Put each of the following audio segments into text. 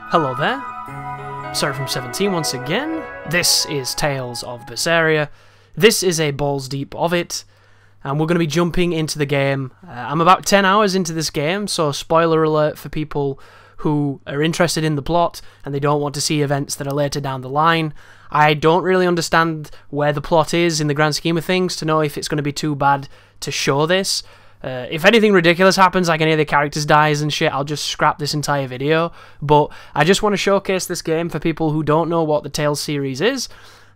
Hello there, Sorry from 17 once again. This is Tales of Berseria. This is a balls deep of it, and we're going to be jumping into the game. I'm about 10 hours into this game, so spoiler alert for people who are interested in the plot and they don't want to see events that are later down the line. I don't really understand where the plot is in the grand scheme of things to know if it's going to be too bad to show this. If anything ridiculous happens, like any of the characters dies and shit, I'll just scrap this entire video. But I just want to showcase this game for people who don't know what the Tales series is,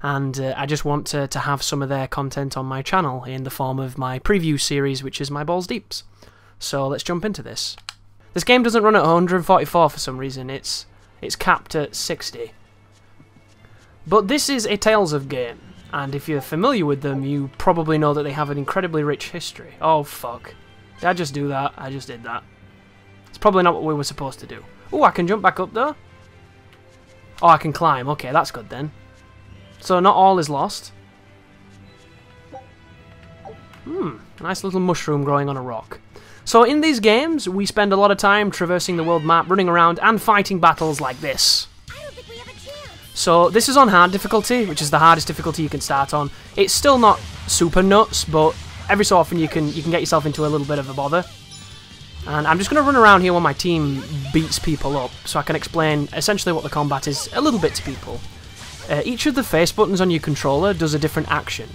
and I just want to have some of their content on my channel in the form of my preview series, which is my balls deeps. So let's jump into this. This game doesn't run at 144 for some reason. It's capped at 60. But this is a Tales of game, and if you're familiar with them, you probably know that they have an incredibly rich history. Oh fuck. Did I just do that? I just did that. It's probably not what we were supposed to do. Oh, I can jump back up though. Oh, I can climb. Okay, that's good then. So not all is lost. Nice little mushroom growing on a rock. So in these games, we spend a lot of time traversing the world map, running around and fighting battles like this. So this is on hard difficulty, which is the hardest difficulty you can start on. It's still not super nuts, but every so often you can get yourself into a little bit of a bother. And I'm just going to run around here while my team beats people up, so I can explain essentially what the combat is a little bit to people. Each of the face buttons on your controller does a different action.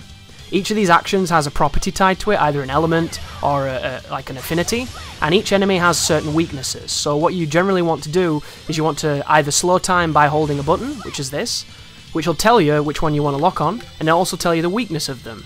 Each of these actions has a property tied to it, either an element or like an affinity, and each enemy has certain weaknesses. So what you generally want to do is you want to either slow time by holding a button, which is this, which will tell you which one you want to lock on, and it'll also tell you the weakness of them.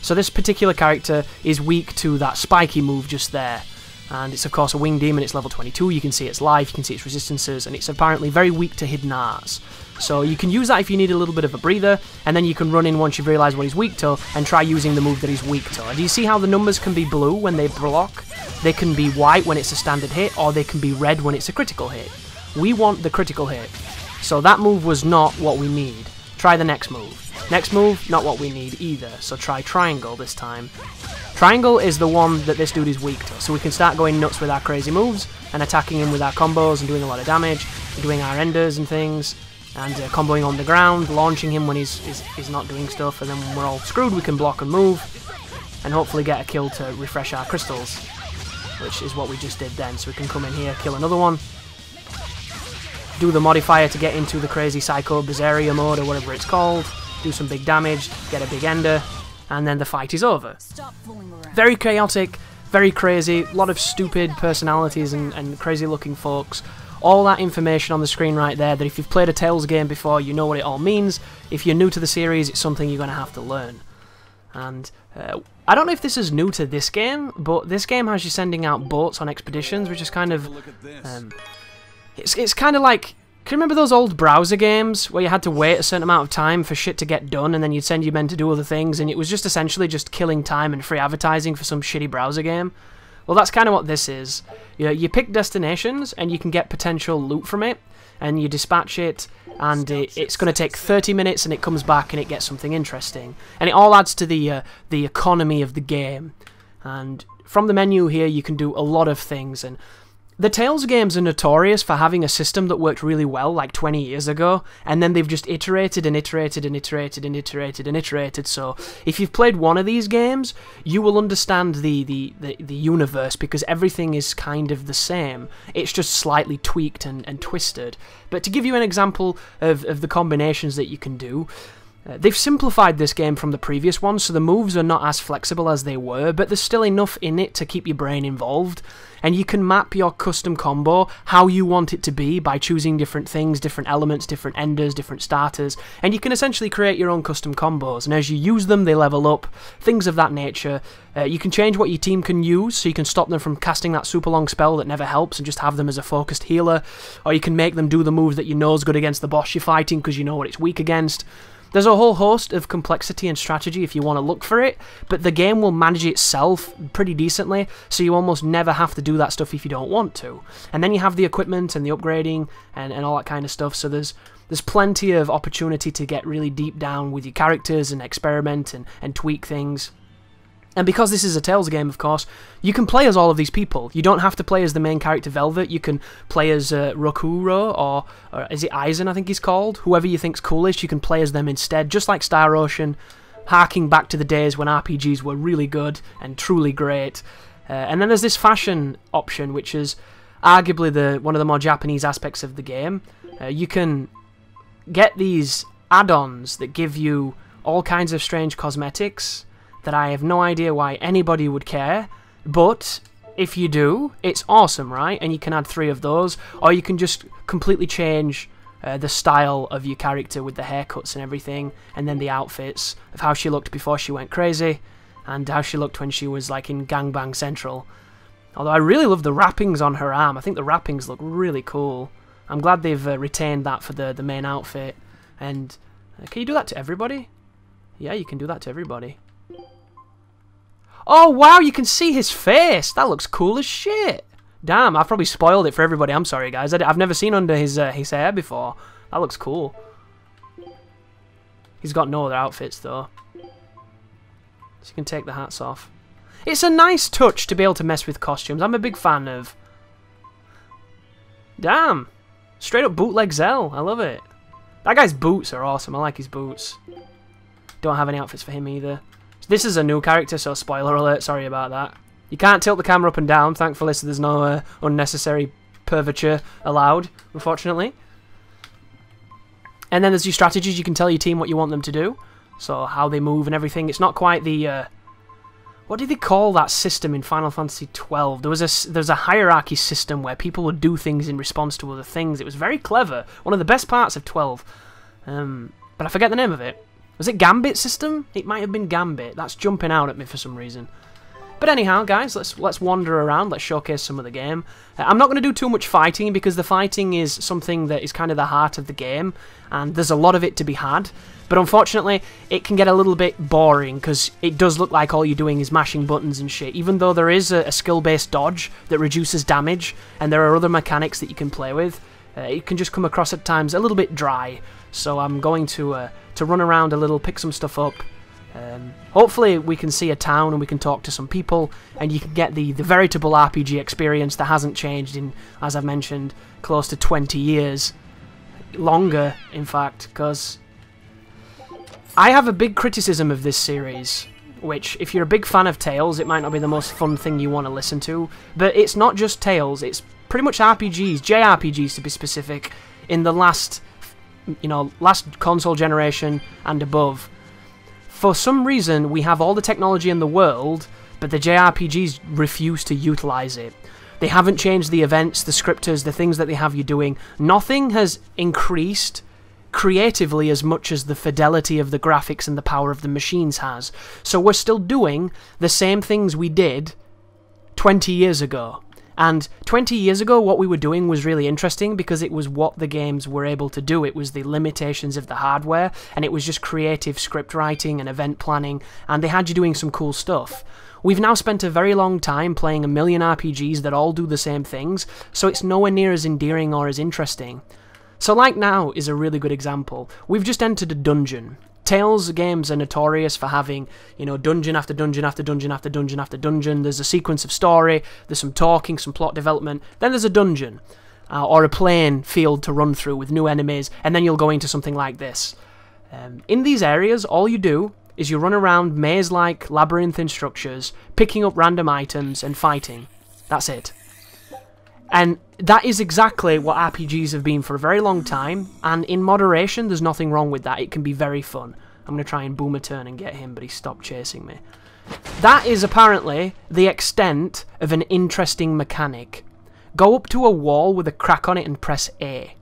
So this particular character is weak to that spiky move just there, and it's of course a winged demon. It's level 22, you can see its life, you can see its resistances, and it's apparently very weak to hidden R's. So you can use that if you need a little bit of a breather, and then you can run in once you've realised what he's weak to, and try using the move that he's weak to. And do you see how the numbers can be blue when they block? They can be white when it's a standard hit, or they can be red when it's a critical hit. We want the critical hit. So that move was not what we need. Try the next move. Next move, not what we need either, so try triangle this time. Triangle is the one that this dude is weak to, so we can start going nuts with our crazy moves, and attacking him with our combos, and doing a lot of damage, and doing our enders and things, and comboing on the ground, launching him when he's not doing stuff, and then when we're all screwed we can block and move, and hopefully get a kill to refresh our crystals, which is what we just did then. So we can come in here, kill another one, do the modifier to get into the crazy psycho Berseria mode or whatever it's called, do some big damage, get a big ender, and then the fight is over. Very chaotic, very crazy, a lot of stupid personalities and crazy looking folks. All that information on the screen right there, that if you've played a Tales game before, you know what it all means. If you're new to the series, it's something you're going to have to learn. And I don't know if this is new to this game, but this game has you sending out boats on expeditions, which is kind of... it's kind of like... Can you remember those old browser games where you had to wait a certain amount of time for shit to get done, and then you'd send your men to do other things, and it was just essentially just killing time and free advertising for some shitty browser game? Well, that's kind of what this is. You pick destinations, and you can get potential loot from it, and you dispatch it, and it's going to take 30 minutes, and it comes back, and it gets something interesting. And it all adds to the economy of the game. And from the menu here, you can do a lot of things, and the Tales games are notorious for having a system that worked really well like 20 years ago, and then they've just iterated and iterated and iterated and iterated and iterated. So if you've played one of these games, you will understand the universe, because everything is kind of the same. It's just slightly tweaked and twisted. But to give you an example of the combinations that you can do, they've simplified this game from the previous one, so the moves are not as flexible as they were, but there's still enough in it to keep your brain involved, and you can map your custom combo how you want it to be by choosing different things, different elements, different enders, different starters, and you can essentially create your own custom combos, and as you use them, they level up, things of that nature. You can change what your team can use, so you can stop them from casting that super long spell that never helps and just have them as a focused healer, or you can make them do the moves that you know is good against the boss you're fighting because you know what it's weak against. There's a whole host of complexity and strategy if you want to look for it, but the game will manage itself pretty decently, so you almost never have to do that stuff if you don't want to. And then you have the equipment and the upgrading and all that kind of stuff, so there's plenty of opportunity to get really deep down with your characters and experiment and tweak things. And because this is a Tales game, of course, you can play as all of these people. You don't have to play as the main character, Velvet. You can play as Rokuro, or is it Aizen, I think he's called? Whoever you think's coolest, you can play as them instead, just like Star Ocean, harking back to the days when RPGs were really good and truly great. And then there's this fashion option, which is arguably one of the more Japanese aspects of the game. You can get these add-ons that give you all kinds of strange cosmetics that I have no idea why anybody would care, but if you do, it's awesome, right? And you can add 3 of those, or you can just completely change the style of your character with the haircuts and everything, and then the outfits of how she looked before she went crazy, and how she looked when she was like in Gangbang Central. Although I really love the wrappings on her arm. I think the wrappings look really cool. I'm glad they've retained that for the main outfit. And can you do that to everybody? Yeah, you can do that to everybody. Oh, wow, you can see his face. That looks cool as shit. Damn, I've probably spoiled it for everybody. I'm sorry, guys. I've never seen under his hair before. That looks cool. He's got no other outfits, though. So you can take the hats off. It's a nice touch to be able to mess with costumes. I'm a big fan of... Damn. Straight up bootleg Zell. I love it. That guy's boots are awesome. I like his boots. Don't have any outfits for him either. This is a new character, so spoiler alert, sorry about that. You can't tilt the camera up and down, thankfully, so there's no unnecessary perverture allowed, unfortunately. And then there's your strategies. You can tell your team what you want them to do, so how they move and everything. It's not quite the... what did they call that system in Final Fantasy XII? There's a hierarchy system where people would do things in response to other things. It was very clever. One of the best parts of 12. But I forget the name of it. Was it Gambit system? It might have been Gambit. That's jumping out at me for some reason. But anyhow, guys, let's wander around. Let's showcase some of the game. I'm not going to do too much fighting because the fighting is something that is kind of the heart of the game, and there's a lot of it to be had. But unfortunately, it can get a little bit boring because it does look like all you're doing is mashing buttons and shit. Even though there is a skill-based dodge that reduces damage, and there are other mechanics that you can play with, it can just come across at times a little bit dry. So I'm going to run around a little, pick some stuff up. Hopefully we can see a town and we can talk to some people, and you can get the veritable RPG experience that hasn't changed in, as I've mentioned, close to 20 years. Longer, in fact, because I have a big criticism of this series, which, if you're a big fan of Tales, it might not be the most fun thing you want to listen to, but it's not just Tales, it's pretty much RPGs, JRPGs to be specific, in the last console generation and above. For some reason, we have all the technology in the world, but the JRPGs refuse to utilize it. They haven't changed the events, the scripters, the things that they have you doing. Nothing has increased creatively as much as the fidelity of the graphics and the power of the machines has. So we're still doing the same things we did 20 years ago. And 20 years ago, what we were doing was really interesting because it was what the games were able to do. It was the limitations of the hardware, and it was just creative script writing and event planning, and they had you doing some cool stuff. We've now spent a very long time playing a million RPGs that all do the same things, so it's nowhere near as endearing or as interesting. So like now is a really good example. We've just entered a dungeon. Tales games are notorious for having, dungeon after dungeon after dungeon after dungeon after dungeon. There's a sequence of story, there's some talking, some plot development, then there's a dungeon, or a plain field to run through with new enemies, and then you'll go into something like this. In these areas, all you do is you run around maze-like labyrinthine structures, picking up random items and fighting. That's it. And that is exactly what RPGs have been for a very long time, and in moderation, there's nothing wrong with that. It can be very fun. I'm going to try and boom a turn and get him, but he stopped chasing me. That is apparently the extent of an interesting mechanic. Go up to a wall with a crack on it and press A.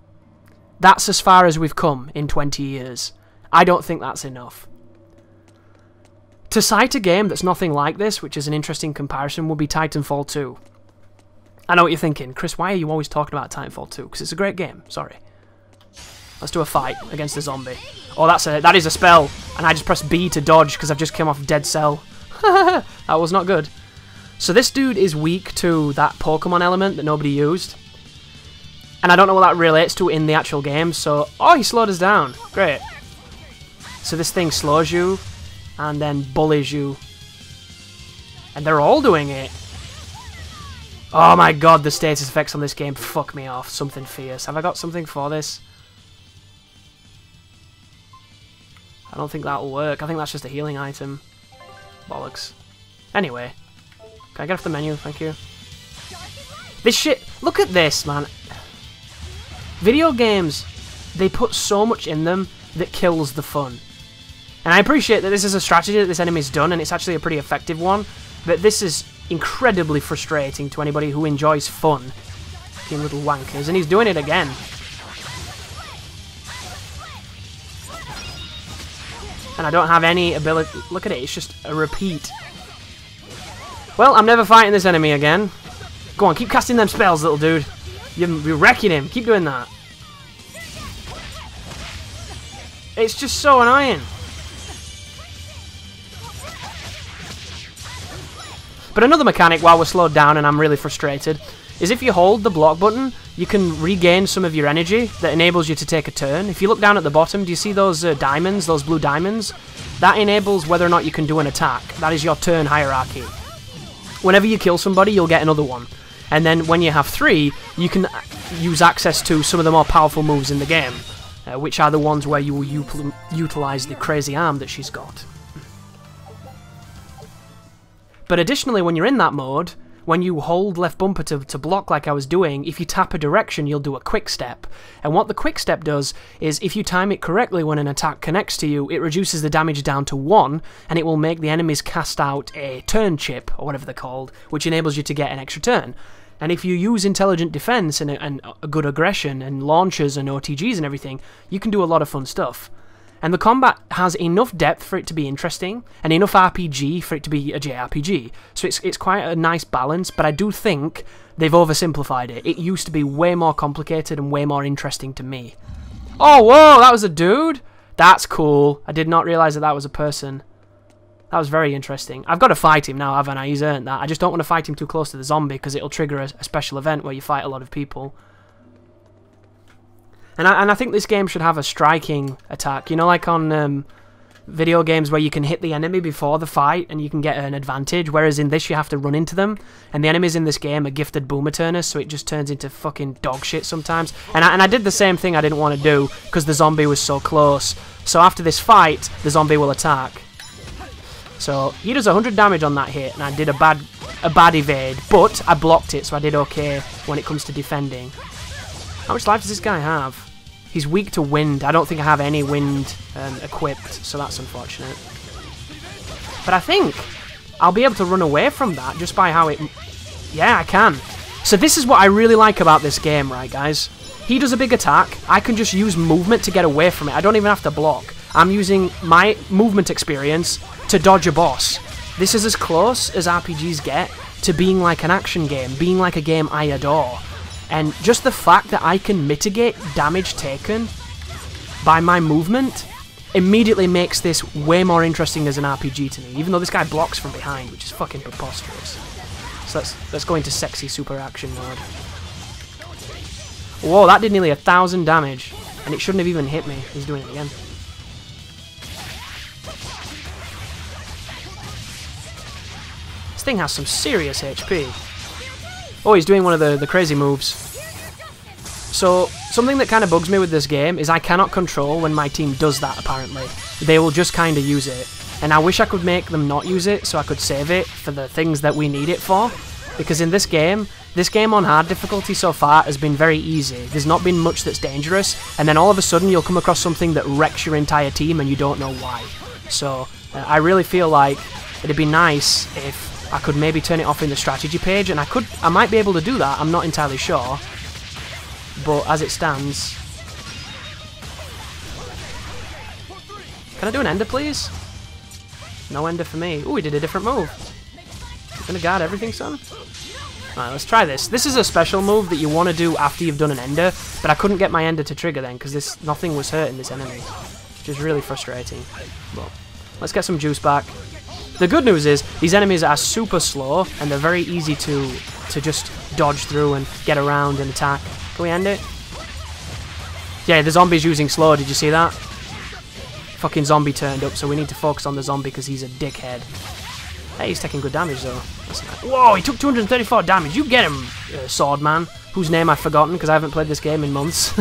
That's as far as we've come in 20 years. I don't think that's enough. To cite a game that's nothing like this, which is an interesting comparison, would be Titanfall 2. I know what you're thinking. Chris, why are you always talking about Titanfall 2? Because it's a great game. Sorry. Let's do a fight against a zombie. Oh, that is a spell. And I just pressed B to dodge because I've just come off Dead Cell. That was not good. So this dude is weak to that Pokemon element that nobody used. And I don't know what that relates to in the actual game. So, oh, he slowed us down. Great. So this thing slows you and then bullies you. And they're all doing it. Oh my god, the status effects on this game fuck me off. Something fierce. Have I got something for this? I don't think that'll work. I think that's just a healing item. Bollocks. Anyway. Can I get off the menu? Thank you. This shit... Look at this, man. Video games, they put so much in them that kills the fun. And I appreciate that this is a strategy that this enemy's done, and it's actually a pretty effective one. But this is incredibly frustrating to anybody who enjoys fun. You little wankers. And he's doing it again. And I don't have any ability... Look at it, it's just a repeat. Well, I'm never fighting this enemy again. Go on, keep casting them spells, little dude. You're wrecking him. Keep doing that. It's just so annoying. But another mechanic, while we're slowed down and I'm really frustrated, is if you hold the block button, you can regain some of your energy that enables you to take a turn. If you look down at the bottom, do you see those diamonds, those blue diamonds? That enables whether or not you can do an attack. That is your turn hierarchy. Whenever you kill somebody, you'll get another one. And then when you have 3, you can use access to some of the more powerful moves in the game, which are the ones where you will utilize the crazy arm that she's got. But additionally, when you're in that mode, when you hold left bumper to block like I was doing, if you tap a direction, you'll do a quick step. And what the quick step does is, if you time it correctly when an attack connects to you, it reduces the damage down to 1, and it will make the enemies cast out a turn chip, or whatever they're called, which enables you to get an extra turn. And if you use intelligent defense and a good aggression and launchers and OTGs and everything, you can do a lot of fun stuff. And the combat has enough depth for it to be interesting, and enough RPG for it to be a JRPG. So it's quite a nice balance, but I do think they've oversimplified it. It used to be way more complicated and way more interesting to me. Oh, whoa, that was a dude? That's cool. I did not realise that that was a person. That was very interesting. I've got to fight him now, haven't I? He's earned that. I just don't want to fight him too close to the zombie, because it'll trigger a special event where you fight a lot of people. And I think this game should have a striking attack. You know, like on video games where you can hit the enemy before the fight and you can get an advantage, whereas in this you have to run into them. And the enemies in this game are gifted boomer turners, so it just turns into fucking dog shit sometimes. And I did the same thing I didn't want to do because the zombie was so close. So after this fight, the zombie will attack. So he does 100 damage on that hit, and I did a bad evade, but I blocked it, so I did okay when it comes to defending. How much life does this guy have? He's weak to wind. I don't think I have any wind equipped, so that's unfortunate. But I think I'll be able to run away from that just by how it... Yeah, I can. So this is what I really like about this game, right, guys? He does a big attack. I can just use movement to get away from it. I don't even have to block. I'm using my movement experience to dodge a boss. This is as close as RPGs get to being like an action game, being like a game I adore. And just the fact that I can mitigate damage taken by my movement immediately makes this way more interesting as an RPG to me, even though this guy blocks from behind, which is fucking preposterous. So let's go into sexy super action mode. Whoa, that did nearly 1,000 damage, and it shouldn't have even hit me. He's doing it again. This thing has some serious HP. Oh, he's doing one of the crazy moves. So, something that kind of bugs me with this game is I cannot control when my team does that, apparently. They will just kind of use it. And I wish I could make them not use it so I could save it for the things that we need it for. Because in this game on hard difficulty so far has been very easy. There's not been much that's dangerous. And then all of a sudden you'll come across something that wrecks your entire team and you don't know why. So, I really feel like it'd be nice if I could maybe turn it off in the strategy page, and I might be able to do that, I'm not entirely sure. But as it stands... Can I do an ender, please? No ender for me. Ooh, he did a different move. You're gonna guard everything, son? Alright, let's try this. This is a special move that you want to do after you've done an ender, but I couldn't get my ender to trigger then, because nothing was hurting this enemy. Which is really frustrating. But let's get some juice back. The good news is, these enemies are super slow, and they're very easy to just dodge through and get around and attack. Can we end it? Yeah, the zombie's using slow, did you see that? Fucking zombie turned up, so we need to focus on the zombie because he's a dickhead. Hey, he's taking good damage though. That's nice. Whoa, he took 234 damage. You get him, sword man, whose name I've forgotten because I haven't played this game in months.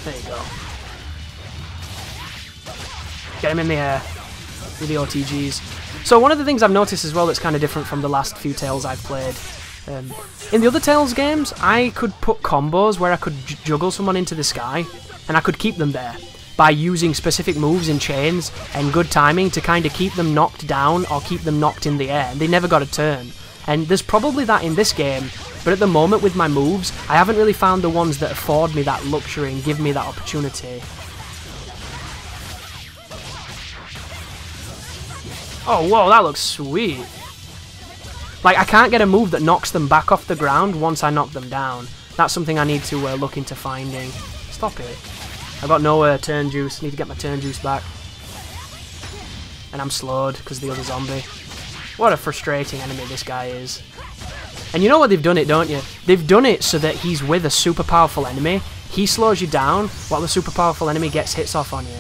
There you go. Get him in the air with the OTGs. So one of the things I've noticed as well that's kind of different from the last few Tales I've played, in the other Tales games, I could put combos where I could juggle someone into the sky, and I could keep them there by using specific moves in chains and good timing to kind of keep them knocked down or keep them knocked in the air, and they never got a turn. And there's probably that in this game, but at the moment with my moves, I haven't really found the ones that afford me that luxury and give me that opportunity. Oh, whoa, that looks sweet. Like, I can't get a move that knocks them back off the ground once I knock them down. That's something I need to look into finding. Stop it. I've got no turn juice. Need to get my turn juice back. And I'm slowed because of the other zombie. What a frustrating enemy this guy is. And you know what they've done it, don't you? They've done it so that he's with a super powerful enemy. He slows you down while the super powerful enemy gets hits off on you.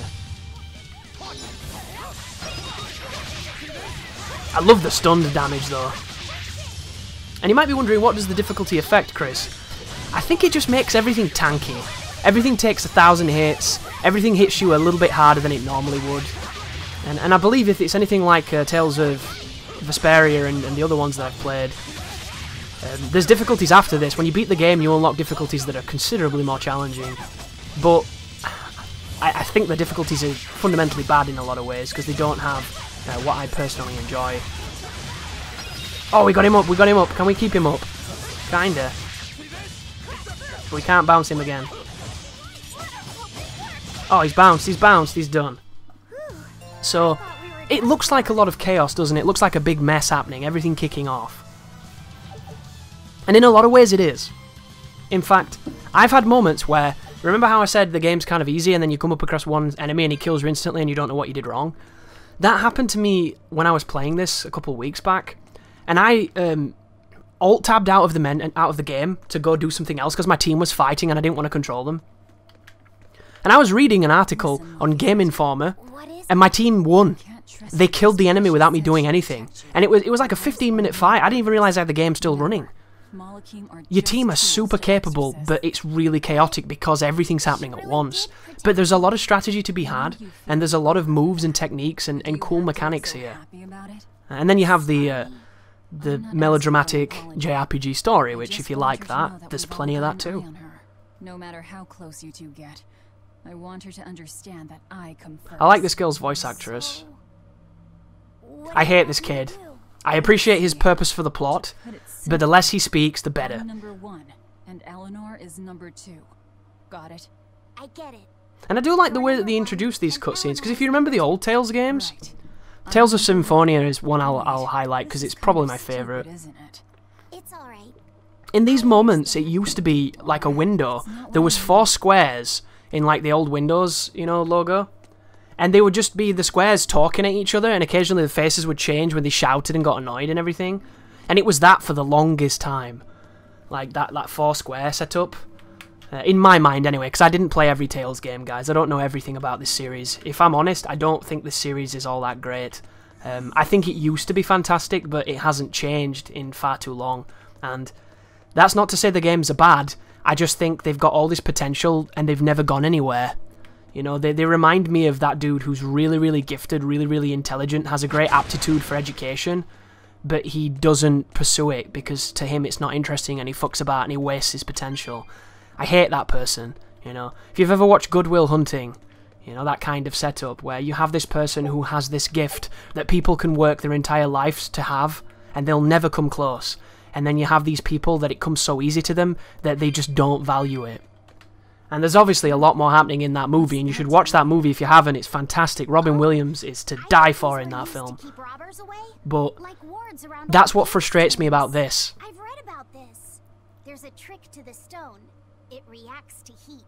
I love the stunned damage though. And you might be wondering, what does the difficulty affect, Chris? I think it just makes everything tanky. Everything takes 1,000 hits. Everything hits you a little bit harder than it normally would. And I believe if it's anything like Tales of Breasteria and the other ones that I've played, there's difficulties after this. When you beat the game, you unlock difficulties that are considerably more challenging. But I think the difficulties are fundamentally bad in a lot of ways because they don't have what I personally enjoy. Oh, we got him up, we got him up. Can we keep him up? Kinda. But we can't bounce him again. Oh, he's bounced, he's done. So, it looks like a lot of chaos, doesn't it? It looks like a big mess happening, everything kicking off. And in a lot of ways it is. In fact, I've had moments where, remember how I said the game's kind of easy and then you come up across one enemy and he kills you instantly and you don't know what you did wrong? That happened to me when I was playing this a couple of weeks back, and I alt-tabbed out of the game to go do something else because my team was fighting and I didn't want to control them. And I was reading an article on Game Informer, and my team won. They killed the enemy without me doing anything, and it was like a 15-minute fight. I didn't even realize I had the game still running. Your team are super capable, but it's really chaotic because everything's happening at once. But there's a lot of strategy to be had, and there's a lot of moves and techniques and cool mechanics here. And then you have the melodramatic JRPG story, which if you like that, there's plenty of that too. No matter how close you two get, I want her to understand that I come first. I like this girl's voice actress. I hate this kid. I appreciate his purpose for the plot, but the less he speaks, the better. I'm number 1, and Eleanor is number 2. Got it? I get it. And I do like the way that they introduce these cutscenes, because if you remember the old Tales games, Tales of Symphonia is one I'll highlight because it's probably my favourite. It's alright. In these moments, it used to be like a window. There was 4 squares in like the old Windows, you know, logo. And they would just be the squares talking at each other, and occasionally the faces would change when they shouted and got annoyed and everything. And it was that for the longest time. Like that 4 square setup. In my mind anyway, because I didn't play every Tales game, guys. I don't know everything about this series. If I'm honest, I don't think this series is all that great. I think it used to be fantastic, but it hasn't changed in far too long. And that's not to say the games are bad. I just think they've got all this potential and they've never gone anywhere. You know, they remind me of that dude who's really, really gifted, really, really intelligent, has a great aptitude for education, but he doesn't pursue it because to him it's not interesting and he fucks about and he wastes his potential. I hate that person, you know. If you've ever watched Good Will Hunting, you know, that kind of setup where you have this person who has this gift that people can work their entire lives to have and they'll never come close. And then you have these people that it comes so easy to them that they just don't value it. And there's obviously a lot more happening in that movie, and you should watch that movie if you haven't. It's fantastic. Robin Williams is to die for in that film. But that's what frustrates me about this. I've read about this. There's a trick to the stone. It reacts to heat.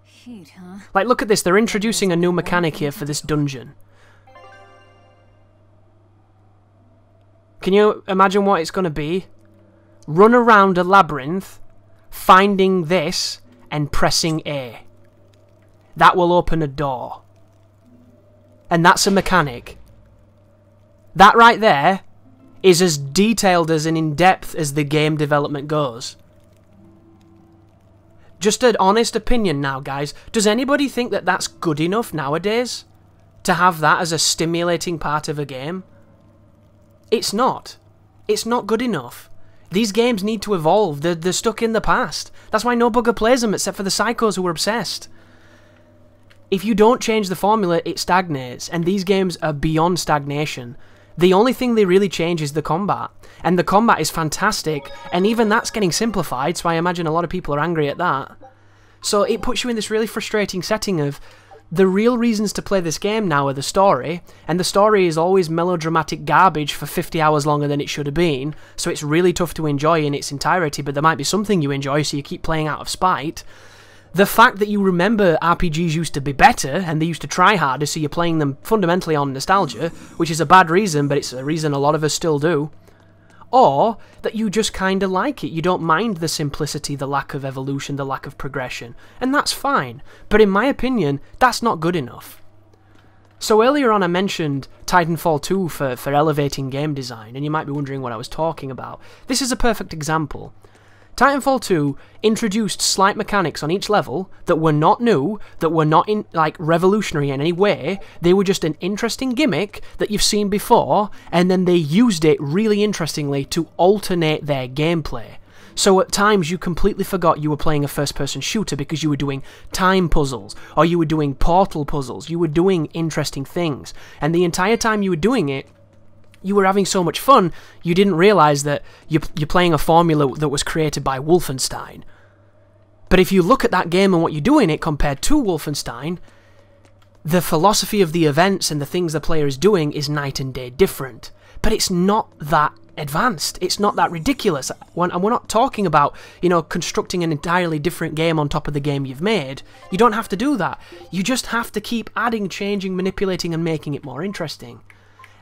Heat, huh? Like, look at this. They're introducing a new mechanic here for this dungeon. Can you imagine what it's going to be? Run around a labyrinth, finding this, and pressing A. That will open a door. And that's a mechanic. That right there is as detailed as and in-depth as the game development goes. Just an honest opinion now, guys. Does anybody think that that's good enough nowadays? To have that as a stimulating part of a game? It's not. It's not good enough. These games need to evolve. They're stuck in the past. That's why no bugger plays them except for the psychos who are obsessed. If you don't change the formula, it stagnates. And these games are beyond stagnation. The only thing they really change is the combat. And the combat is fantastic. And even that's getting simplified, so I imagine a lot of people are angry at that. So it puts you in this really frustrating setting of the real reasons to play this game now are the story, and the story is always melodramatic garbage for 50 hours longer than it should have been, so it's really tough to enjoy in its entirety, but there might be something you enjoy, so you keep playing out of spite. The fact that you remember RPGs used to be better, and they used to try harder, so you're playing them fundamentally on nostalgia, which is a bad reason, but it's a reason a lot of us still do. Or that you just kinda like it, you don't mind the simplicity, the lack of evolution, the lack of progression, and that's fine, but in my opinion, that's not good enough. So earlier on I mentioned Titanfall 2 for elevating game design, and you might be wondering what I was talking about. This is a perfect example. Titanfall 2 introduced slight mechanics on each level that were not new, that were not revolutionary in any way. They were just an interesting gimmick that you've seen before, and then they used it really interestingly to alternate their gameplay. So at times you completely forgot you were playing a first-person shooter because you were doing time puzzles, or you were doing portal puzzles, you were doing interesting things, and the entire time you were doing it, you were having so much fun, you didn't realise that you're playing a formula that was created by Wolfenstein. But if you look at that game and what you do in it compared to Wolfenstein, the philosophy of the events and the things the player is doing is night and day different. But it's not that advanced. It's not that ridiculous. And we're not talking about, constructing an entirely different game on top of the game you've made. You don't have to do that. You just have to keep adding, changing, manipulating, and making it more interesting.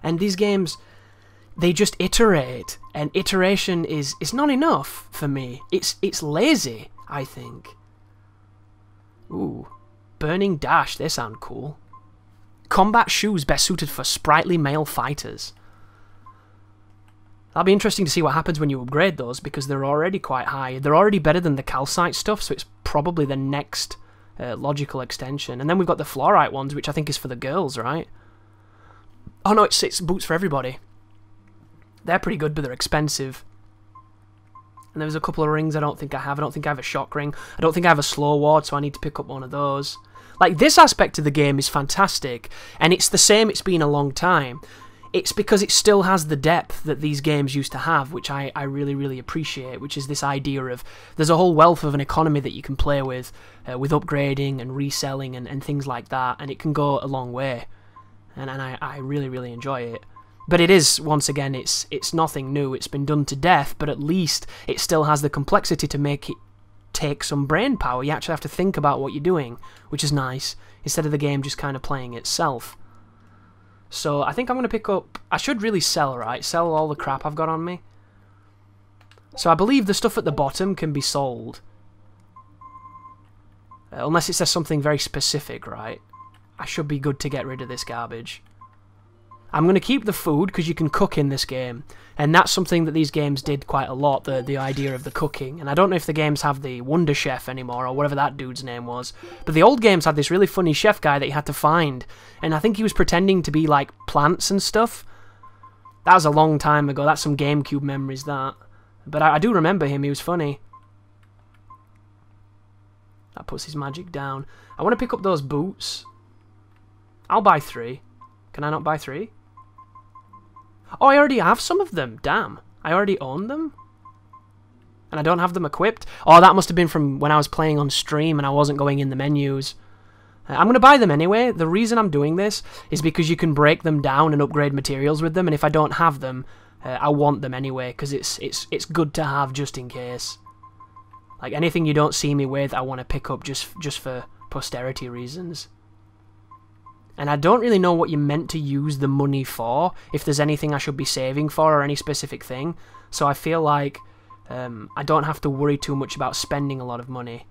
And these games, they just iterate, and iteration is not enough for me. It's lazy, I think. Ooh, Burning Dash, they sound cool. Combat shoes best suited for sprightly male fighters. That'll be interesting to see what happens when you upgrade those, because they're already quite high. They're already better than the calcite stuff, so it's probably the next logical extension. And then we've got the fluorite ones, which I think is for the girls, right? Oh no, it's boots for everybody. They're pretty good, but they're expensive. And there's a couple of rings I don't think I have. I don't think I have a shock ring. I don't think I have a slow ward, so I need to pick up one of those. Like, this aspect of the game is fantastic, and it's the same it's been a long time. It's because it still has the depth that these games used to have, which I really, really appreciate, which is this idea of there's a whole wealth of an economy that you can play with upgrading and reselling and things like that, and it can go a long way. And I really, really enjoy it. But it is, once again, it's nothing new. It's been done to death, but at least it still has the complexity to make it take some brain power. You actually have to think about what you're doing, which is nice, instead of the game just kind of playing itself. So I think I'm going to pick up... I should really sell, right? Sell all the crap I've got on me. So I believe the stuff at the bottom can be sold. Unless it says something very specific, right? I should be good to get rid of this garbage. I'm going to keep the food, because you can cook in this game. And that's something that these games did quite a lot, the idea of the cooking. And I don't know if the games have the Wonder Chef anymore, or whatever that dude's name was. But the old games had this really funny chef guy that you had to find. And I think he was pretending to be, like, plants and stuff. That was a long time ago. That's some GameCube memories, that. But I do remember him. He was funny. That puts his magic down. I want to pick up those boots. I'll buy 3. Can I not buy 3? Oh, I already have some of them. Damn. I already own them? And I don't have them equipped? Oh, that must have been from when I was playing on stream and I wasn't going in the menus. I'm going to buy them anyway. The reason I'm doing this is because you can break them down and upgrade materials with them, and if I don't have them, I want them anyway, because it's good to have just in case. Like, anything you don't see me with, I want to pick up just for posterity reasons. And I don't really know what you're meant to use the money for, if there's anything I should be saving for or any specific thing. So I feel like I don't have to worry too much about spending a lot of money.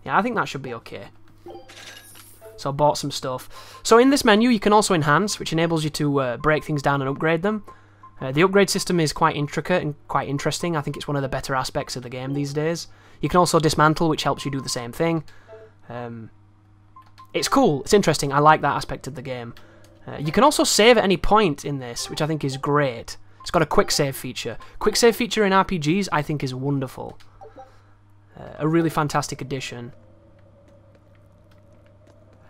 Yeah, I think that should be okay. So I bought some stuff. So in this menu, you can also enhance, which enables you to break things down and upgrade them. The upgrade system is quite intricate and quite interesting. I think it's one of the better aspects of the game these days. You can also dismantle, which helps you do the same thing. It's cool. It's interesting. I like that aspect of the game. You can also save at any point in this, which I think is great. It's got a quick save feature. Quick save feature in RPGs, I think, is wonderful. A really fantastic addition.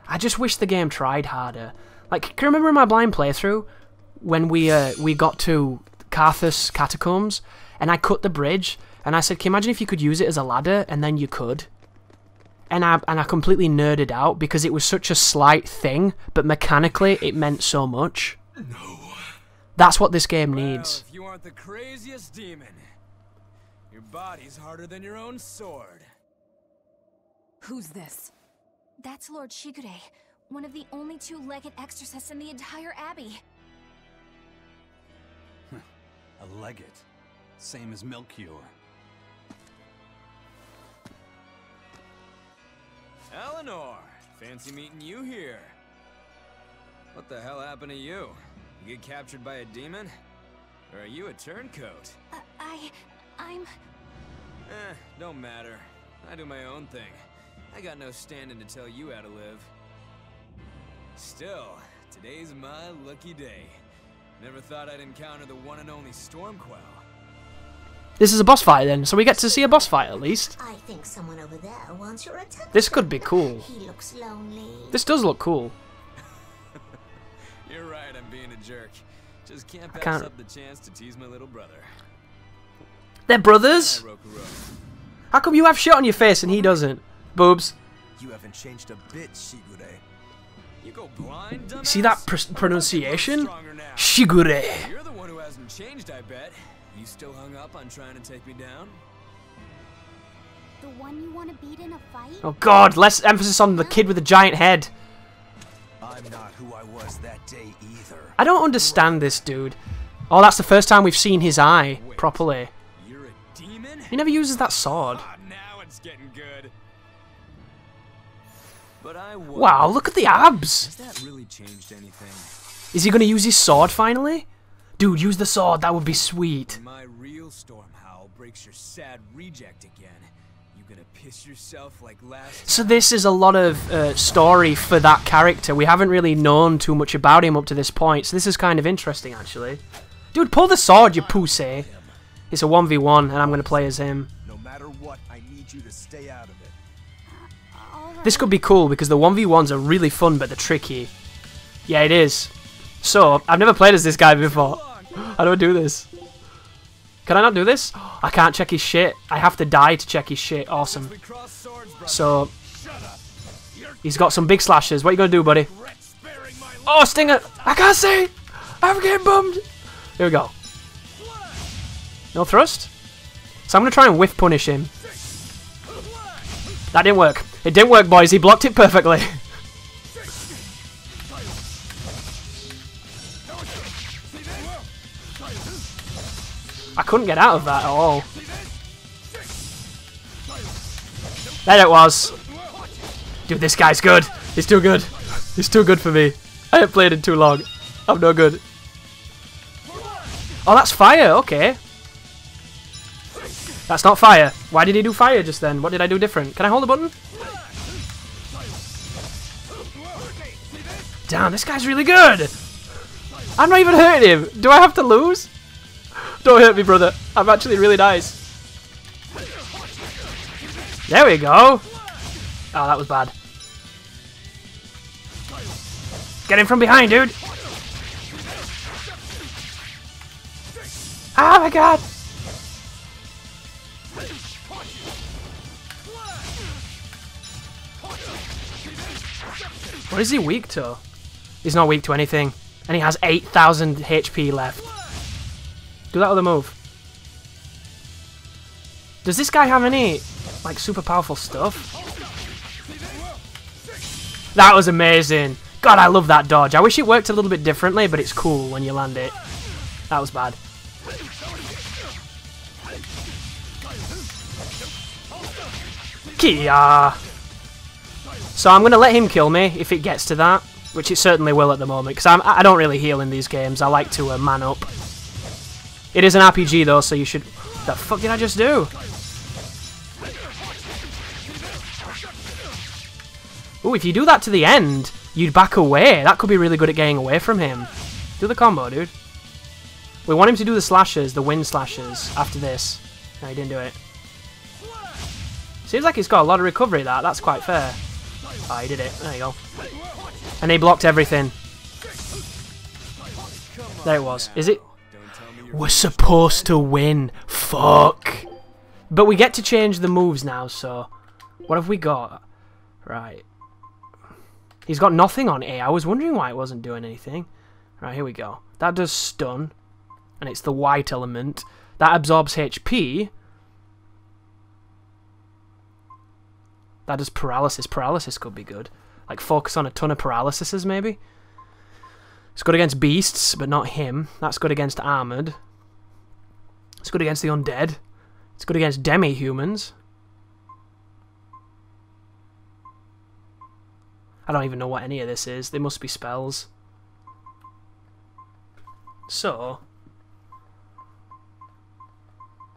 I just wish the game tried harder. Like, can you remember in my blind playthrough when we got to Carthus Catacombs and I cut the bridge and I said, can you imagine if you could use it as a ladder? And then you could. And I completely nerded out because it was such a slight thing, but mechanically it meant so much. No. That's what this game needs. Well, if you aren't the craziest demon, your body's harder than your own sword. Who's this? That's Lord Shigure, one of the only two-legged exorcists in the entire abbey. A legate. Same as Melchior. Eleanor, fancy meeting you here. What the hell happened to you? You get captured by a demon? Or are you a turncoat? I'm... Don't matter. I do my own thing. I got no standing to tell you how to live. Still, today's my lucky day. Never thought I'd encounter the one and only Stormquell. This is a boss fight then, so we get to see a boss fight at least. I think someone over there wants your attention. This could be cool. He looks lonely. This does look cool. You're right, I'm being a jerk. Just can't pass up the chance to tease my little brother. They're brothers? Hi, Rokurou. How come you have shit on your face and he doesn't? Boobs. You haven't changed a bit, Shigure. You go blind, dumbass? See that pronunciation? Stronger now. Shigure. You're the one who hasn't changed, I bet. You still hung up on trying to take me down? The one you want to beat in a fight? Oh god, less emphasis on the kid with the giant head. I'm not who I was that day either. I don't understand this dude. Oh, that's the first time we've seen his eye properly. You're a demon? He never uses that sword. Ah, now it's getting good. But I Wow, look at the abs. Has that really changed anything? Is he going to use his sword finally? Dude, use the sword. That would be sweet. When my real storm howl breaks your sad reject again, you gonna piss yourself like last So time? this is a lot of story for that character. We haven't really known too much about him up to this point, so this is kind of interesting, actually. Dude, pull the sword, you pussy. It's a 1v1, and I'm going to play as him. No matter what, I need you to stay out of it. This could be cool, because the 1v1s are really fun, but they're tricky. Yeah, it is. So, I've never played as this guy before. How do I do this? Can I not do this? I can't check his shit. I have to die to check his shit. Awesome. So, he's got some big slashes. What you gonna do, buddy? Oh, Stinger! I can't see! I'm getting bummed! Here we go. No thrust? So I'm gonna try and whiff punish him. That didn't work. It didn't work, boys. He blocked it perfectly. I couldn't get out of that at all. There it was. Dude, this guy's good. He's too good. He's too good for me. I haven't played in too long. I'm no good. Oh, that's fire. Okay. That's not fire. Why did he do fire just then? What did I do different? Can I hold the button? Damn, this guy's really good. I'm not even hurting him. Do I have to lose? Don't hurt me, brother. I'm actually really nice. There we go. Oh, that was bad. Get him from behind, dude. Oh my god. What is he weak to? He's not weak to anything. And he has 8,000 HP left. Do that other move. Does this guy have any, like, super powerful stuff? That was amazing. God, I love that dodge. I wish it worked a little bit differently, but it's cool when you land it. That was bad. Kia! So I'm going to let him kill me if it gets to that, which it certainly will at the moment, because I don't really heal in these games. I like to man up. It is an RPG though, so you should... The fuck did I just do? Ooh, if you do that to the end, you'd back away. That could be really good at getting away from him. Do the combo, dude. We want him to do the slashes, the wind slashes, after this. No, he didn't do it. Seems like he's got a lot of recovery, that. That's quite fair. Oh, he did it. There you go. And he blocked everything. There it was. Is it? We're supposed to win. Fuck. But we get to change the moves now, so... What have we got? Right. He's got nothing on A. I was wondering why it wasn't doing anything. Right, here we go. That does stun. And it's the white element. That absorbs HP. That does paralysis. Paralysis could be good. Like, focus on a ton of paralysises, maybe? It's good against beasts, but not him. That's good against armoured. It's good against the undead. It's good against demi-humans. I don't even know what any of this is. They must be spells. So...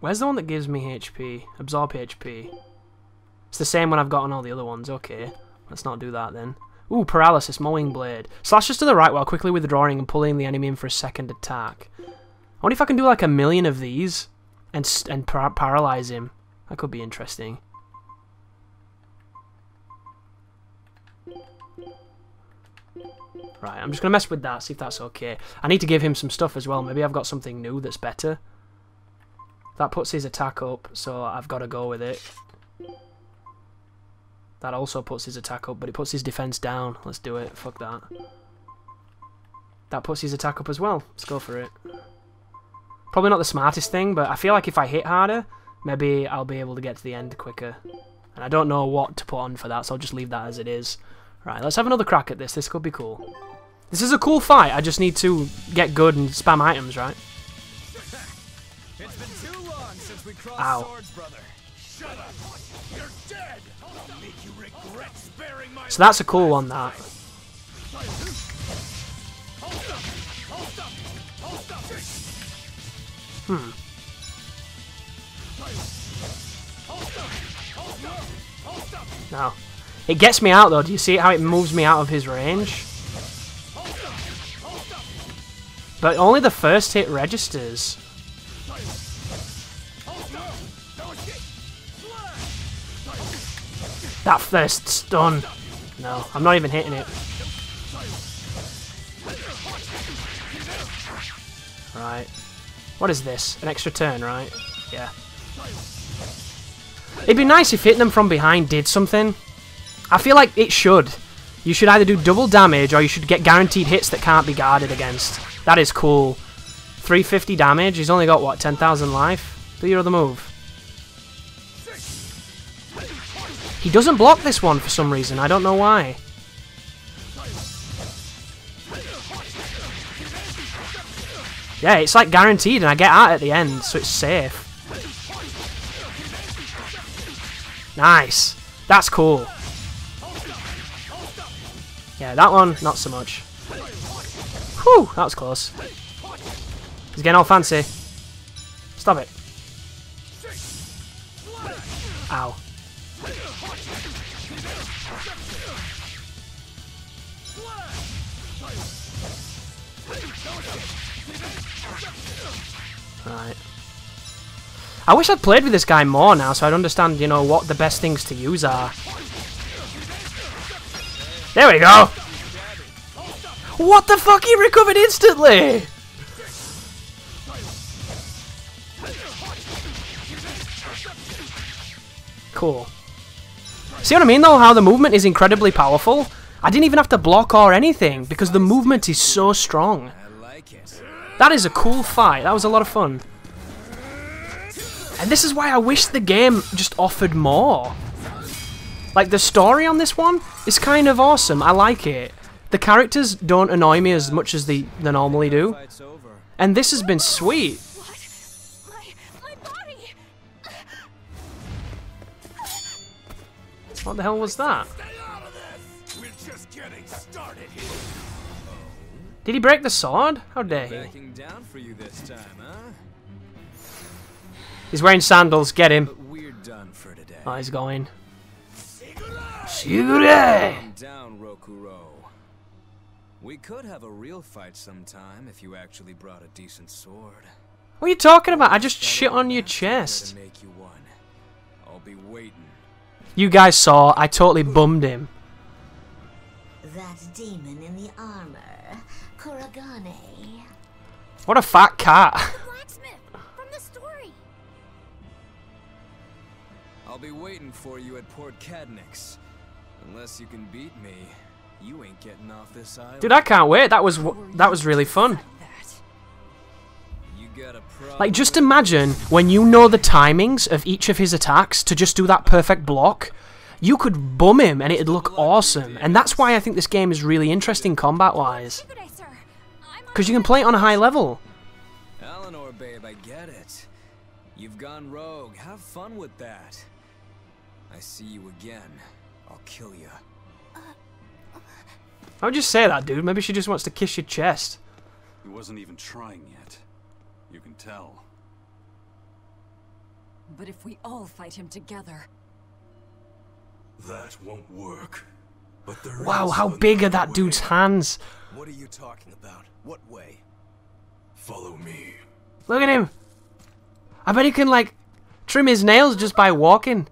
Where's the one that gives me HP? Absorb HP. It's the same one I've got on all the other ones. Okay. Let's not do that then. Ooh, paralysis, mowing blade. Slashes to the right while quickly withdrawing and pulling the enemy in for a second attack. I wonder if I can do like 1,000,000 of these and paralyze him. That could be interesting. Right, I'm just going to mess with that, see if that's okay. I need to give him some stuff as well. Maybe I've got something new that's better. That puts his attack up, so I've got to go with it. That also puts his attack up, but it puts his defense down. Let's do it. Fuck that. That puts his attack up as well. Let's go for it. Probably not the smartest thing, but I feel like if I hit harder, maybe I'll be able to get to the end quicker. And I don't know what to put on for that, so I'll just leave that as it is. Right, let's have another crack at this. This could be cool. This is a cool fight. I just need to get good and spam items, right? It's been too long since we crossed Ow. swords, brother. Shut up. You're dead. I'll make you regret sparing my So that's a cool one, that. No. It gets me out though. Do you see how it moves me out of his range? But only the first hit registers. That first stun. No, I'm not even hitting it. Right. What is this? An extra turn, right? Yeah. It'd be nice if hitting them from behind did something. I feel like it should. You should either do double damage or you should get guaranteed hits that can't be guarded against. That is cool. 350 damage. He's only got, what, 10,000 life? Do your other move. He doesn't block this one for some reason. I don't know why. Yeah, it's like guaranteed and I get out at the end, so it's safe. Nice. That's cool. Yeah, that one, not so much. Whew, that was close. He's getting all fancy. Stop it. Ow. Right. I wish I'd played with this guy more now so I'd understand, you know, what the best things to use are. There we go! What the fuck? He recovered instantly! Cool. See what I mean though? How the movement is incredibly powerful? I didn't even have to block or anything because the movement is so strong. That is a cool fight. That was a lot of fun. And this is why I wish the game just offered more. Like, the story on this one is kind of awesome. I like it. The characters don't annoy me as much as they normally do. And this has been sweet. My body. What the hell was that? Did he break the sword? How dare he? Backing down for you this time, huh? He's wearing sandals. Get him. But we're done for today. Oh, he's going. Shigure! Calm down, Rokuro. We could have a real fight sometime if you actually brought a decent sword. What are you talking about? I just shit on your chest. To make you one. I'll be waiting. You guys saw, I totally bummed him. That demon in the armor, Kuragane. What a fat cat. Blacksmith from the story. I'll be waiting for you at Port Cadnix. Unless you can beat me, you ain't getting off this island. Dude, I can't wait. That was really fun. You got a problem Like, just with imagine when you know the timings of each of his attacks to just do that perfect block. You could bum him and it'd look awesome. And that's why I think this game is really interesting combat-wise. Because you can play it on a high level. Eleanor, babe, I get it. You've gone rogue. Have fun with that. I see you again. I'll kill you. I would just say that, dude. Maybe she just wants to kiss your chest. He wasn't even trying yet. You can tell. But if we all fight him together... That won't work. But there Wow, is how big are that another dude's way. hands? What are you talking about? What way? Follow me. Look at him. I bet he can, like, trim his nails just by walking.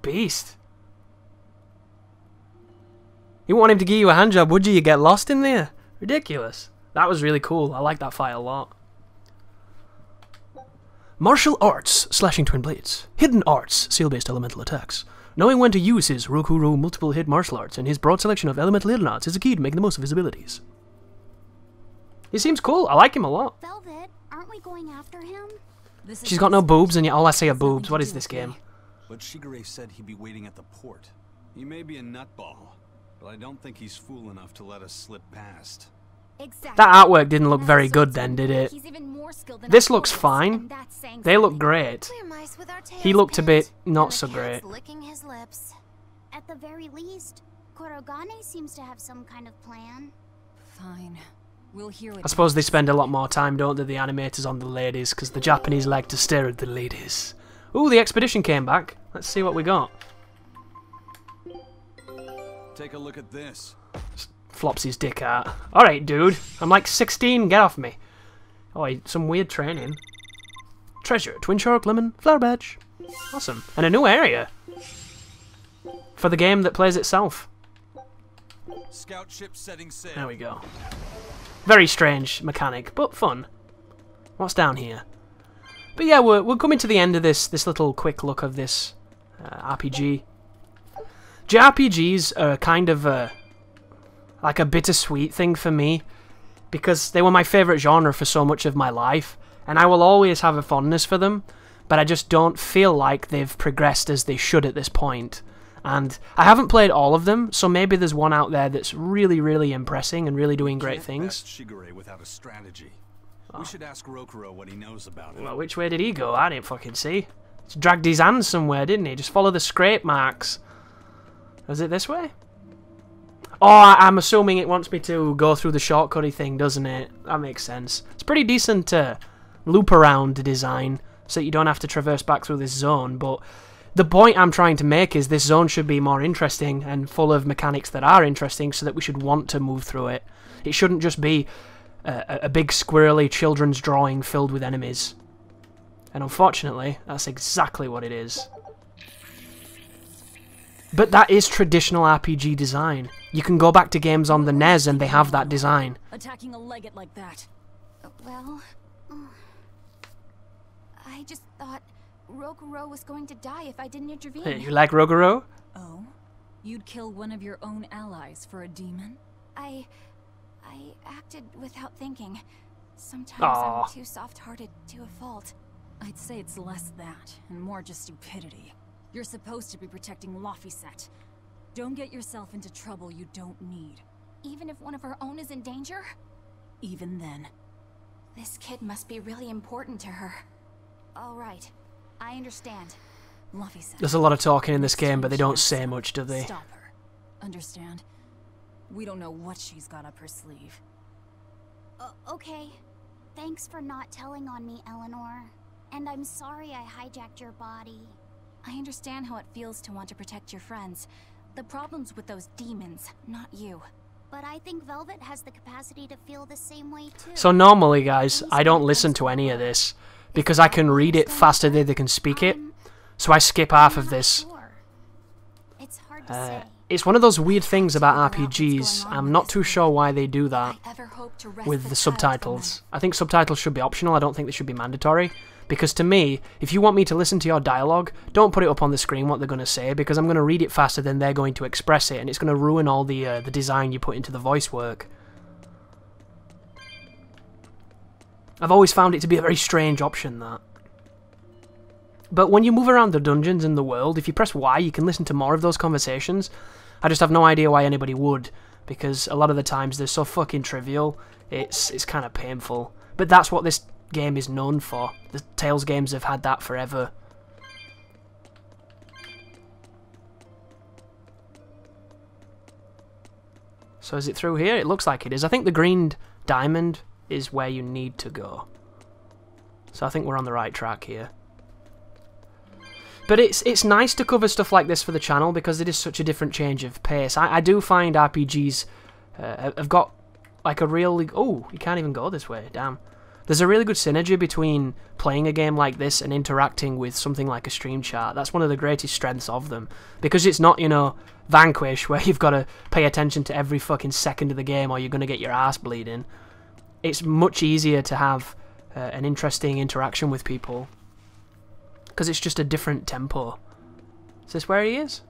Beast. You want him to give you a hand job, would you? You get lost in there. Ridiculous. That was really cool. I like that fight a lot. Martial arts, slashing twin blades. Hidden arts, seal-based elemental attacks. Knowing when to use his Rokuro multiple hit martial arts and his broad selection of elemental hidden arts is a key to making the most of his abilities. He seems cool. I like him a lot. Velvet, aren't we going after him? She's got no boobs, and yet all I see are boobs. What is this game? But Shigure said he'd be waiting at the port. He may be a nutball, but I don't think he's fool enough to let us slip past. Exactly. That artwork didn't look very good then, did it? He's even more skilled than This our looks swordists, fine. and that's saying They look something. great. We're mice with our tails He looked a bit pinned, not and so the great. cat's licking his lips. At the very least, Kurogane seems to have some kind of plan. Fine. We'll hear it. I suppose they spend a lot more time, don't they, the animators, on the ladies, because the Japanese like to stare at the ladies. Ooh, the expedition came back. Let's see what we got. Take a look at this. Flops his dick out. Alright, dude. I'm like 16, get off me. Oh, some weird training. Treasure, twin shark, lemon, flower badge. Awesome. And a new area. For the game that plays itself. Scout ship setting sail. There we go. Very strange mechanic, but fun. What's down here? But yeah, we're coming to the end of this little quick look of this RPG. JRPGs are kind of like a bittersweet thing for me, because they were my favourite genre for so much of my life, and I will always have a fondness for them, but I just don't feel like they've progressed as they should at this point. And I haven't played all of them, so maybe there's one out there that's really, really impressing and really doing great things. Shigure without a strategy. We should ask Rokuro what he knows about it. Well, which way did he go? I didn't fucking see. He dragged his hands somewhere, didn't he? Just follow the scrape marks. Was it this way? Oh, I'm assuming it wants me to go through the shortcutty thing, doesn't it? That makes sense. It's pretty decent loop around design, so that you don't have to traverse back through this zone, but the point I'm trying to make is this zone should be more interesting and full of mechanics that are interesting, so that we should want to move through it. It shouldn't just be a big squirrely children's drawing filled with enemies. And unfortunately, that's exactly what it is. But that is traditional RPG design. You can go back to games on the NES and they have that design. Attacking a legate like that. Well, I just thought Rokuro was going to die if I didn't intervene. Hey, you like Rogoro? Oh? You'd kill one of your own allies for a demon? I acted without thinking. Sometimes Aw. I'm too soft-hearted to a fault. I'd say it's less that, and more just stupidity. You're supposed to be protecting Laphicet. Don't get yourself into trouble you don't need. Even if one of our own is in danger? Even then. This kid must be really important to her. All right, I understand. Laphicet. There's a lot of talking in this game, but they don't say much, do they? Stop her. Understand? We don't know what she's got up her sleeve. Okay. Thanks for not telling on me, Eleanor. And I'm sorry I hijacked your body. I understand how it feels to want to protect your friends. The problem's with those demons, not you. But I think Velvet has the capacity to feel the same way too. So normally, guys, I don't listen to any of this because I can read it faster than they can speak it. So I skip half of this. It's hard to say. It's one of those weird things about RPGs. I'm not too sure why they do that with the subtitles. I think subtitles should be optional. I don't think they should be mandatory. Because to me, if you want me to listen to your dialogue, don't put it up on the screen what they're going to say, because I'm going to read it faster than they're going to express it, and it's going to ruin all the design you put into the voice work. I've always found it to be a very strange option, that. But when you move around the dungeons in the world, if you press Y, you can listen to more of those conversations. I just have no idea why anybody would, because a lot of the times they're so fucking trivial, it's kind of painful. But that's what this game is known for. The Tales games have had that forever. So is it through here? It looks like it is. I think the green diamond is where you need to go. So I think we're on the right track here. But it's nice to cover stuff like this for the channel because it is such a different change of pace. I do find RPGs have got like a real... Oh, you can't even go this way. Damn. There's a really good synergy between playing a game like this and interacting with something like a stream chat. That's one of the greatest strengths of them. Because it's not, you know, Vanquish, where you've got to pay attention to every fucking second of the game or you're going to get your ass bleeding. It's much easier to have an interesting interaction with people. Because it's just a different tempo. Is this where he is?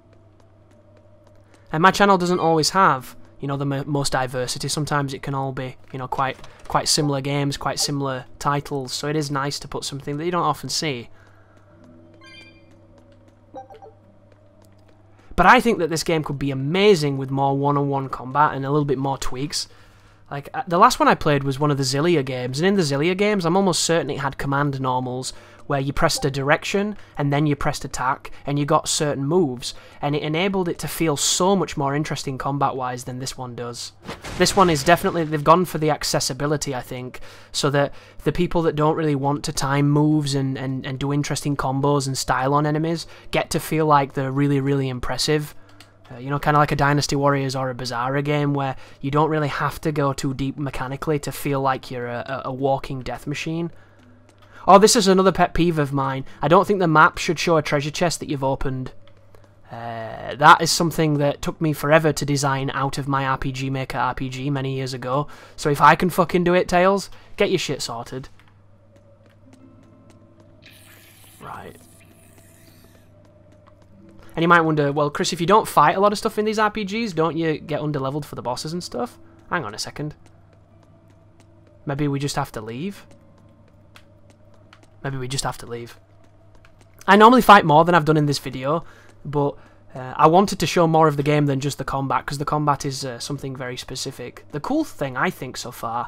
And my channel doesn't always have, you know, the most diversity. Sometimes it can all be, you know, quite similar games, quite similar titles. So it is nice to put something that you don't often see. But I think that this game could be amazing with more one-on-one combat and a little bit more tweaks. Like, the last one I played was one of the Xillia games, and in the Xillia games, I'm almost certain it had command normals, where you pressed a direction, and then you pressed attack, and you got certain moves, and it enabled it to feel so much more interesting combat-wise than this one does. This one is definitely, they've gone for the accessibility, I think, so that the people that don't really want to time moves and do interesting combos and style on enemies get to feel like they're really, really impressive. You know, kind of like a Dynasty Warriors or a Berseria game where you don't really have to go too deep mechanically to feel like you're a walking death machine. Oh, this is another pet peeve of mine. I don't think the map should show a treasure chest that you've opened. That is something that took me forever to design out of my RPG Maker RPG many years ago. So if I can fucking do it, Tales, get your shit sorted. Right. And you might wonder, well, Chris, if you don't fight a lot of stuff in these RPGs, don't you get underleveled for the bosses and stuff? Hang on a second. Maybe we just have to leave? Maybe we just have to leave. I normally fight more than I've done in this video, but I wanted to show more of the game than just the combat, because the combat is something very specific. The cool thing, I think, so far,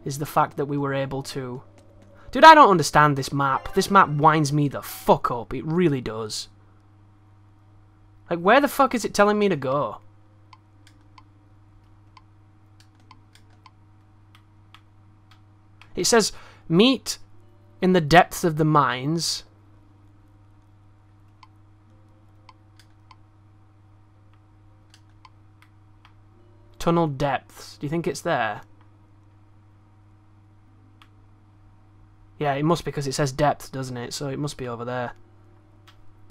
is the fact that we were able to... Dude, I don't understand this map. This map winds me the fuck up. It really does. Like, where the fuck is it telling me to go? It says, meet in the depths of the mines. Tunnel depths. Do you think it's there? Yeah, it must, because it says depth, doesn't it? So it must be over there.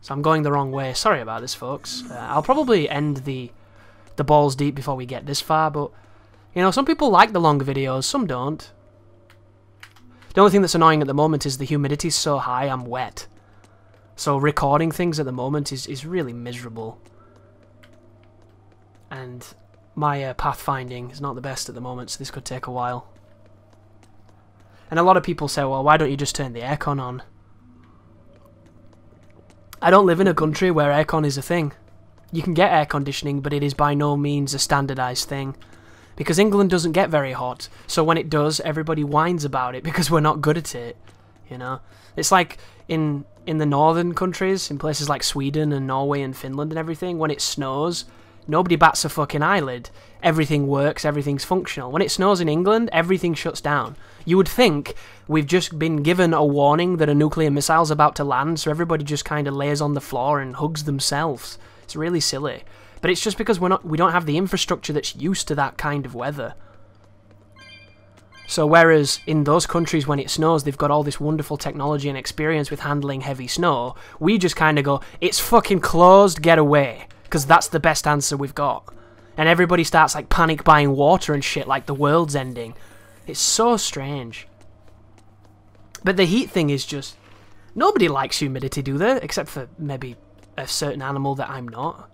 So I'm going the wrong way. Sorry about this, folks. I'll probably end the balls deep before we get this far, but, you know, some people like the longer videos, some don't. The only thing that's annoying at the moment is the humidity's so high, I'm wet. So recording things at the moment is really miserable. And my pathfinding is not the best at the moment, so this could take a while. And a lot of people say, well, why don't you just turn the aircon on? I don't live in a country where aircon is a thing. You can get air conditioning, but it is by no means a standardised thing. Because England doesn't get very hot, so when it does, everybody whines about it because we're not good at it, you know? It's like in the northern countries, in places like Sweden and Norway and Finland and everything, when it snows, Nobody bats a fucking eyelid. Everything works, everything's functional. When it snows in England, everything shuts down. You would think we've just been given a warning that a nuclear missile's about to land, so everybody just kind of lays on the floor and hugs themselves. It's really silly. But it's just because we don't have the infrastructure that's used to that kind of weather. So whereas in those countries when it snows, they've got all this wonderful technology and experience with handling heavy snow, we just kind of go, it's fucking closed, get away. Because that's the best answer we've got. And everybody starts like panic buying water and shit like the world's ending. It's so strange. But the heat thing is just... Nobody likes humidity, do they? Except for maybe a certain animal that I'm not.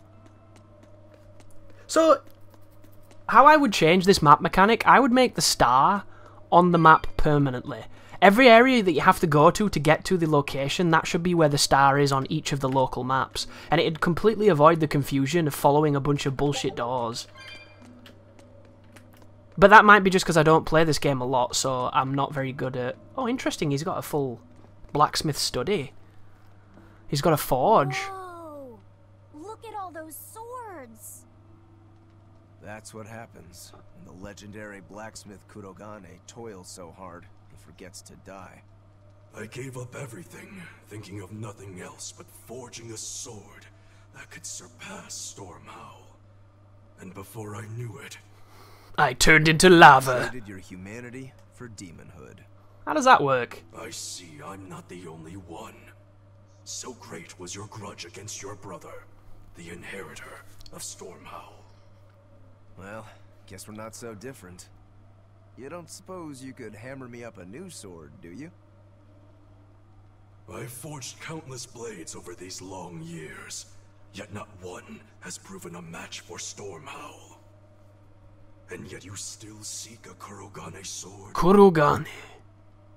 So, how I would change this map mechanic, I would make the star on the map permanently. Every area that you have to go to get to the location, that should be where the star is on each of the local maps. And it'd completely avoid the confusion of following a bunch of bullshit doors. But that might be just because I don't play this game a lot, so I'm not very good at... Oh, interesting, he's got a full blacksmith study. He's got a forge. Whoa! Look at all those swords! That's what happens when the legendary blacksmith Kurogane toils so hard he forgets to die. I gave up everything, thinking of nothing else but forging a sword that could surpass Stormhowl. And before I knew it, I turned into lava. Traded your humanity for demonhood. How does that work? I see I'm not the only one. So great was your grudge against your brother, the inheritor of Stormhowl. Well, guess we're not so different. You don't suppose you could hammer me up a new sword, do you? I've forged countless blades over these long years, yet not one has proven a match for Stormhowl. And yet you still seek a Kurogane sword? Kurogane.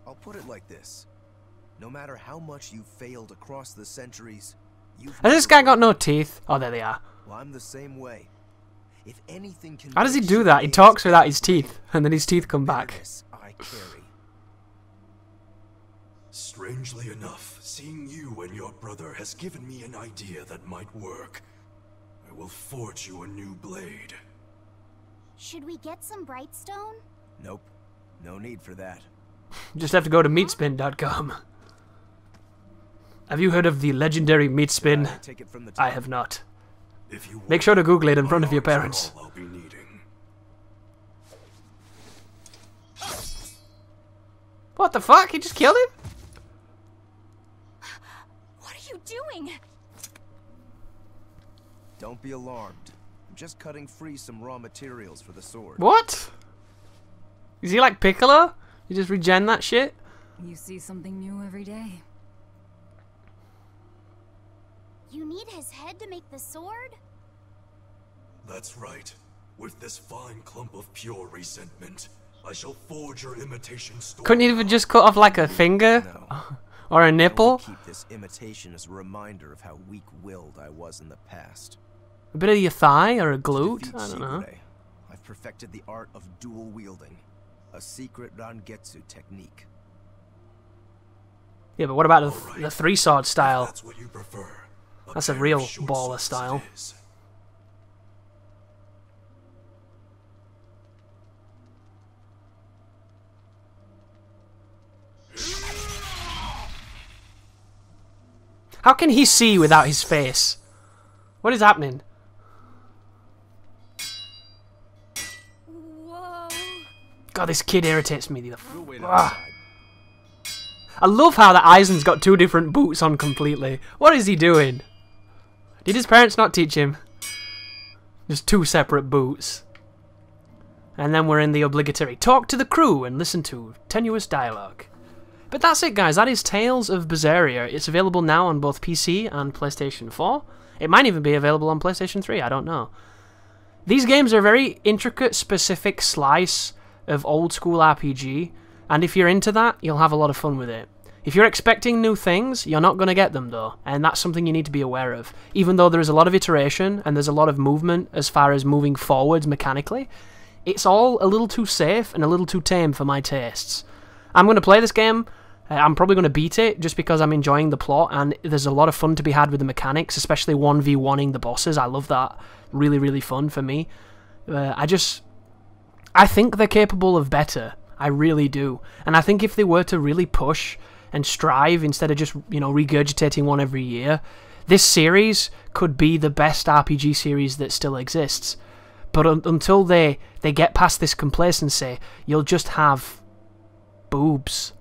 I'll put it like this. No matter how much you've failed across the centuries, you've... Has this guy got no teeth? Oh, there they are. Well, I'm the same way. If anything can... How does he do that? He talks without his teeth, and then his teeth come back. I carry. Strangely enough, seeing you and your brother has given me an idea that might work. I will forge you a new blade. Should we get some Brightstone? Nope. No need for that. Just have to go to meatspin.com. Have you heard of the legendary meatspin? I have not. If you Make sure to Google it in front of your parents. I'll be needing. What the fuck? He just killed him? What are you doing? Don't be alarmed. I'm just cutting free some raw materials for the sword. What? Is he like Piccolo? You just regen that shit? You see something new every day. You need his head to make the sword? That's right. With this fine clump of pure resentment, I shall forge your imitation Stormhowl. Couldn't you even just cut off like a finger? No. Or a nipple? Keep this imitation as a reminder of how weak-willed I was in the past. A bit of your thigh or a To glute? defeat I don't know. Shigure, I've perfected the art of dual wielding, a secret Rangetsu technique. Yeah, but what about Alright. the three-sword style? That's what you prefer. That's a pair real of short baller swords style. it is. How can he see without his face? What is happening? Whoa. God, this kid irritates me. We'll wait Ah. outside. I love how that Aizen's got two different boots on completely. What is he doing? Did his parents not teach him? Just two separate boots. And then we're in the obligatory talk to the crew and listen to tenuous dialogue. But that's it, guys. That is Tales of Berseria. It's available now on both PC and PlayStation 4. It might even be available on PlayStation 3, I don't know. These games are a very intricate, specific slice of old-school RPG, and if you're into that, you'll have a lot of fun with it. If you're expecting new things, you're not going to get them, though, and that's something you need to be aware of. Even though there is a lot of iteration, and there's a lot of movement as far as moving forwards mechanically, it's all a little too safe and a little too tame for my tastes. I'm going to play this game, I'm probably going to beat it just because I'm enjoying the plot, and there's a lot of fun to be had with the mechanics, especially 1v1ing the bosses. I love that. Really, really fun for me. I think they're capable of better. I really do. And I think if they were to really push and strive instead of just, you know, regurgitating one every year, this series could be the best RPG series that still exists. But until they get past this complacency, you'll just have boobs.